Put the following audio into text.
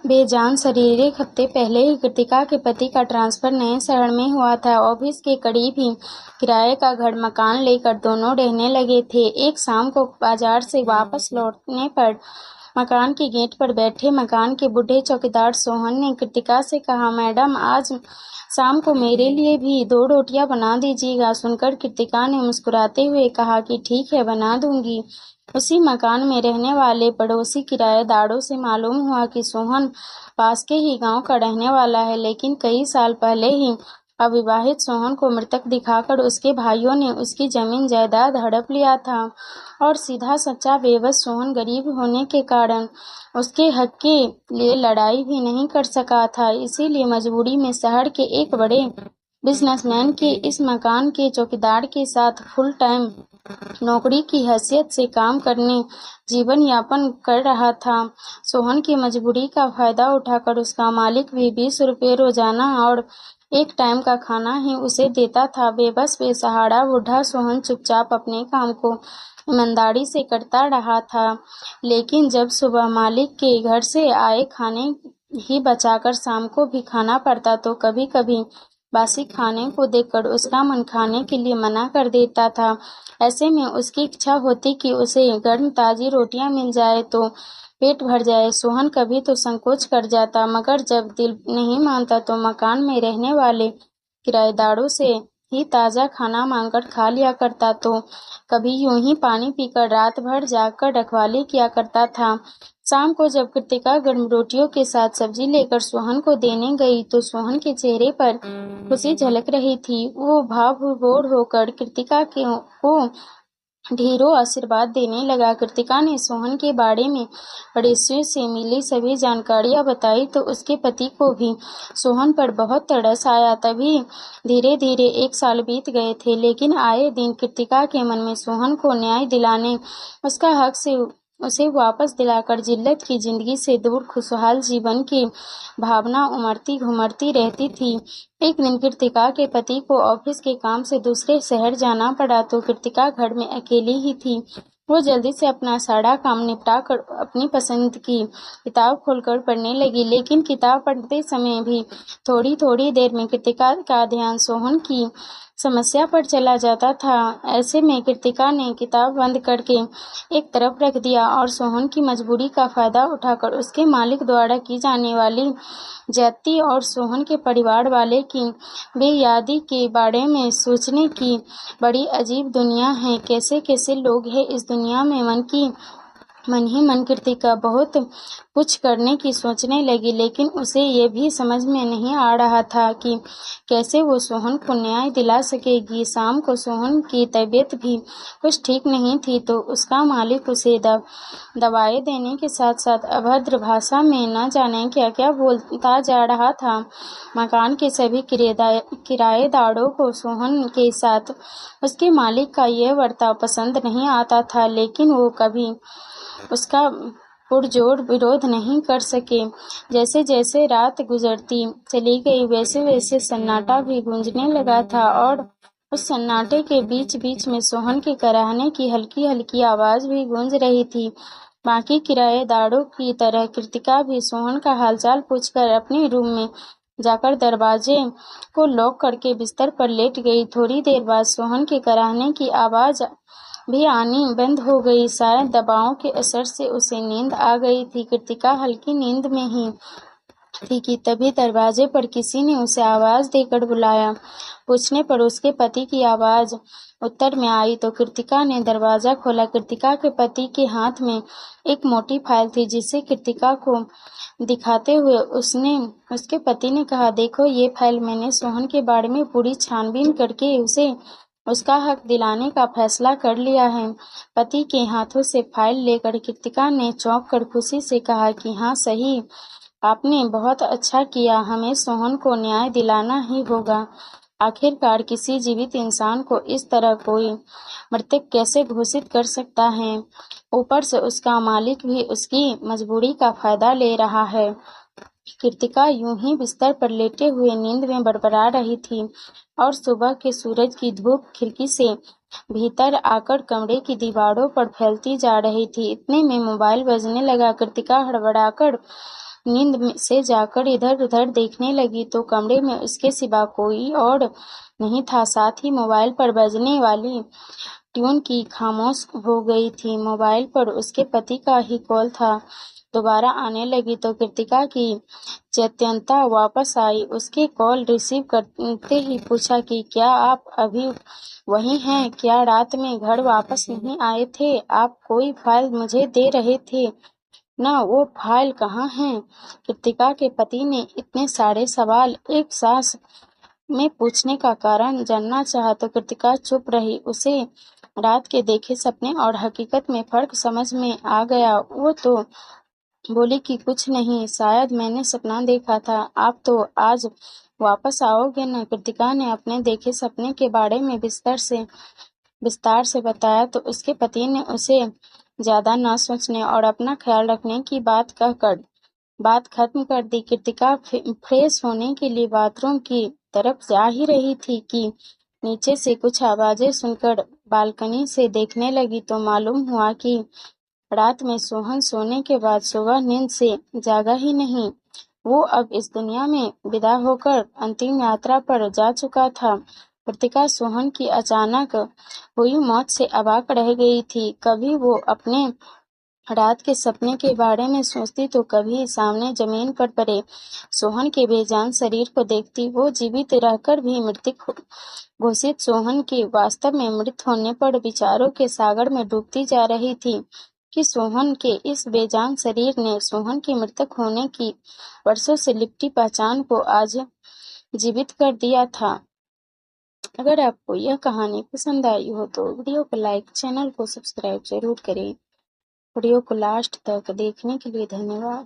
बेजान शरीर। एक हफ्ते पहले ही कृतिका के पति का ट्रांसफर नए शहर में हुआ था। ऑफिस के करीब ही किराए का घर मकान लेकर दोनों रहने लगे थे। एक शाम को बाजार से वापस लौटने पर मकान के गेट पर बैठे मकान के बूढ़े चौकीदार सोहन ने कृतिका से कहा, मैडम आज शाम को मेरे लिए भी 2 रोटियां बना दीजिएगा। सुनकर कृतिका ने मुस्कुराते हुए कहा कि ठीक है, बना दूंगी। उसी मकान में रहने वाले पड़ोसी किराएदारों से मालूम हुआ कि सोहन पास के ही गांव का रहने वाला है, लेकिन कई साल पहले ही अविवाहित सोहन को मृतक दिखाकर उसके भाइयों ने उसकी जमीन जायदाद हड़प लिया था और सीधा सच्चा बेबस सोहन गरीब होने के कारण उसके हक के लिए लड़ाई भी नहीं कर सका था। इसीलिए मजबूरी में शहर के एक बड़े बिजनेसमैन के इस मकान के चौकीदार के साथ फुल टाइम नौकरी की हैसियत से काम करने जीवन यापन कर रहा था। सोहन की मजबूरी का फायदा उठाकर उसका मालिक भी 20 रुपये रोजाना और एक टाइम का खाना ही उसे देता था। बेबस बेसहारा बूढ़ा सोहन चुपचाप अपने काम को ईमानदारी से करता रहा था, लेकिन जब सुबह मालिक के घर से आए खाने ही बचाकर शाम को भी खाना पड़ता तो कभी कभी बासी खाने को देखकर उसका मन खाने के लिए मना कर देता था। ऐसे में उसकी इच्छा होती कि उसे गर्म ताजी रोटियां मिल जाए तो पेट भर जाए। सोहन कभी तो संकोच कर जाता, मगर जब दिल नहीं मानता तो मकान में रहने वाले किराएदारों से ही ताजा खाना मांगकर खा लिया करता, तो कभी यूं ही पानी पीकर रात भर जागकर रखवाली किया करता था। शाम को जब कृतिका गर्म रोटियों के साथ सब्जी लेकर सोहन को देने गई तो सोहन के चेहरे पर खुशी झलक रही थी। वो भाव विभोर होकर कृतिका को ढेरों आशीर्वाद देने लगा। कृतिका ने सोहन के बारे में पड़ोसियों से मिली सभी जानकारियां बताई तो उसके पति को भी सोहन पर बहुत तरस आया। तभी धीरे धीरे 1 साल बीत गए थे, लेकिन आए दिन कृतिका के मन में सोहन को न्याय दिलाने, उसका हक से उसे वापस दिलाकर जिल्लत की जिंदगी से दूर खुशहाल जीवन की भावना उमड़ती घुमड़ती रहती थी। एक दिन कृतिका के पति को ऑफिस के काम से दूसरे शहर जाना पड़ा तो कृतिका घर में अकेली ही थी। वो जल्दी से अपना सारा काम निपटा कर अपनी पसंद की किताब खोलकर पढ़ने लगी, लेकिन किताब पढ़ते समय भी थोड़ी थोड़ी देर में कृतिका का ध्यान सोहन की समस्या पर चला जाता था। ऐसे में कृतिका ने किताब बंद करके एक तरफ रख दिया और सोहन की मजबूरी का फायदा उठाकर उसके मालिक द्वारा की जाने वाली ज्यादती और सोहन के परिवार वाले की बेयादी के बारे में सोचने की बड़ी अजीब दुनिया है। कैसे कैसे लोग हैं इस दुनिया में। मन ही मन कृतिका बहुत कुछ करने की सोचने लगी, लेकिन उसे ये भी समझ में नहीं आ रहा था कि कैसे वो सोहन को न्याय दिला सकेगी। शाम को सोहन की तबीयत भी कुछ ठीक नहीं थी तो उसका मालिक उसे दवाएं देने के साथ साथ अभद्र भाषा में न जाने क्या क्या बोलता जा रहा था। मकान के सभी किराएदारों को सोहन के साथ उसके मालिक का यह बर्ताव पसंद नहीं आता था, लेकिन वो कभी उसका पुरजोर विरोध नहीं कर सके। जैसे जैसे रात गुजरती चली गई वैसे वैसे सन्नाटा भी गूंजने लगा था और उस सन्नाटे के बीच बीच में सोहन के कराहने की हल्की हल्की आवाज भी गूंज रही थी। बाकी किराएदारों की तरह कृतिका भी सोहन का हालचाल पूछकर अपने रूम में जाकर दरवाजे को लॉक करके बिस्तर पर लेट गई। थोड़ी देर बाद सोहन के कराहने की आवाज भी आनी बंद हो गई। शायद दवाओं के असर से उसे नींद आ गई थी। कृतिका हल्की नींद में ही थी कि तभी दरवाजे पर किसी ने उसे आवाज देकर बुलाया। पूछने पर उसके पति की आवाज उत्तर में आई तो कृतिका ने दरवाजा खोला। कृतिका के पति के हाथ में एक मोटी फाइल थी, जिसे कृतिका को दिखाते हुए उसके पति ने कहा, देखो ये फाइल, मैंने सोहन के बारे में पूरी छानबीन करके उसे उसका हक दिलाने का फैसला कर लिया है। पति के हाथों से फाइल लेकर कृतिका ने चौंक कर खुशी से कहा कि हाँ, सही, आपने बहुत अच्छा किया। हमें सोहन को न्याय दिलाना ही होगा। आखिरकार किसी जीवित इंसान को इस तरह कोई मृतक कैसे घोषित कर सकता है? ऊपर से उसका मालिक भी उसकी मजबूरी का फायदा ले रहा है। कृतिका यूं ही बिस्तर पर लेटे हुए नींद में बड़बड़ा रही थी और सुबह के सूरज की धूप खिड़की से भीतर आकर कमरे की दीवारों पर फैलती जा रही थी। इतने में मोबाइल बजने लगा। कृतिका हड़बड़ाकर से जाकर इधर उधर देखने लगी तो कमरे में उसके सिवा कोई और नहीं था। साथ ही मोबाइल पर बजने वाली ट्यून की खामोश हो गई थी। मोबाइल पर उसके पति का ही कॉल था। दोबारा आने लगी तो कृतिका की चैतन्यता वापस आई। उसके कॉल रिसीव करते ही पूछा कि क्या आप अभी वहीं हैं? क्या रात में घर वापस नहीं आए थे? आप कोई फाइल मुझे दे रहे थे ना, वो फाइल कहाँ है? कृतिका के पति ने इतने सारे सवाल एक सांस में पूछने का कारण जानना चाहा तो कृतिका चुप रही। उसे रात के देखे सपने और हकीकत में फर्क समझ में आ गया। वो तो बोली कि कुछ नहीं, शायद मैंने सपना देखा था। आप तो आज वापस आओगे न? कृतिका ने अपने देखे सपने के बारे में विस्तार से बताया तो उसके पति ने उसे ज्यादा न सोचने और अपना ख्याल रखने की बात खत्म कर दी। कृतिका फ्रेश होने के लिए बाथरूम की तरफ जा ही रही थी कि नीचे से कुछ आवाजें सुनकर बालकनी से देखने लगी तो मालूम हुआ कि रात में सोहन सोने के बाद सुबह नींद से जागा ही नहीं। वो अब इस दुनिया में विदा होकर अंतिम यात्रा पर जा चुका था। कृतिका सोहन की अचानक हुई मौत से अवाक रह गई थी। कभी वो अपने रात के सपने के बारे में सोचती तो कभी सामने जमीन पर पड़े सोहन के बेजान शरीर को देखती। वो जीवित रहकर भी मृतक घोषित सोहन की वास्तव में मृत होने पर विचारों के सागर में डूबती जा रही थी कि सोहन के इस बेजान शरीर ने सोहन के मृतक होने की वर्षों से लिपटी पहचान को आज जीवित कर दिया था। अगर आपको यह कहानी पसंद आई हो तो वीडियो को लाइक, चैनल को सब्सक्राइब जरूर करें। वीडियो को लास्ट तक देखने के लिए धन्यवाद।